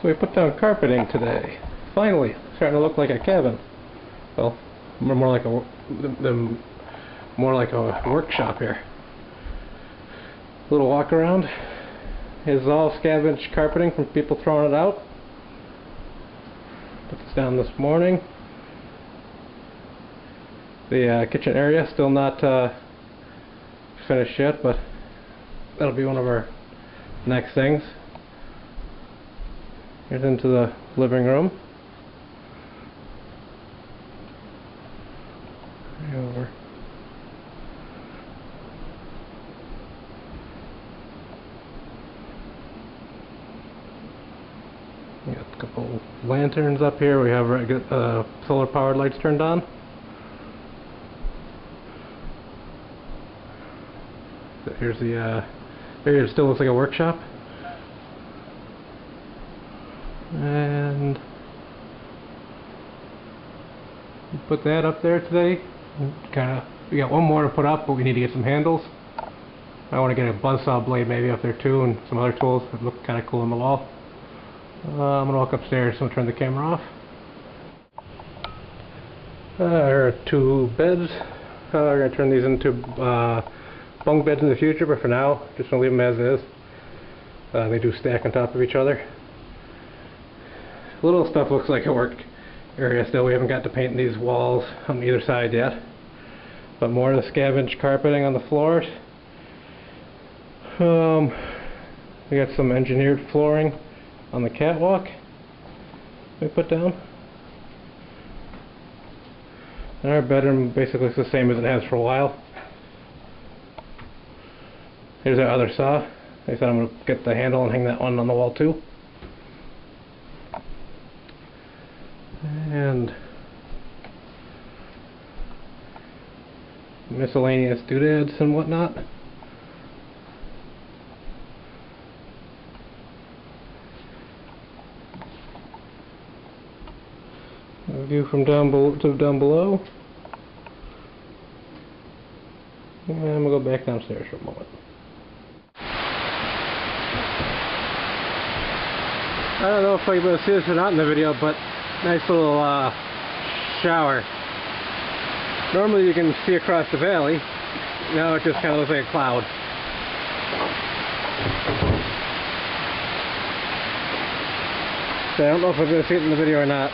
So we put down carpeting today. Finally, starting to look like a cabin. Well, more like a workshop here. Little walk around. Is all scavenged carpeting from people throwing it out. Put this down this morning. The kitchen area still not finished yet, but that'll be one of our next things. Here's into the living room. Right over. We got a couple lanterns up here. We have solar powered lights turned on. Here's the area. It still looks like a workshop. And we put that up there today. We got one more to put up, but we need to get some handles. I want to get a buzzsaw blade maybe up there too, and some other tools that look kind of cool on the wall. I'm going to walk upstairs, so I'll turn the camera off. There are two beds. We're going to turn these into bunk beds in the future, but for now, just going to leave them as is. They do stack on top of each other. Little stuff looks like a work area still. We haven't got to paint these walls on either side yet. But more of the scavenged carpeting on the floors. We got some engineered flooring on the catwalk we put down. And our bedroom basically looks the same as it has for a while. Here's our other saw. I said I'm going to get the handle and hang that one on the wall too. And miscellaneous doodads and whatnot. A view from down below. And I'm gonna go back downstairs for a moment. I don't know if you're able to see this or not in the video, but nice little shower. Normally you can see across the valley. Now it just kind of looks like a cloud. So I don't know if I'm going to see it in the video or not.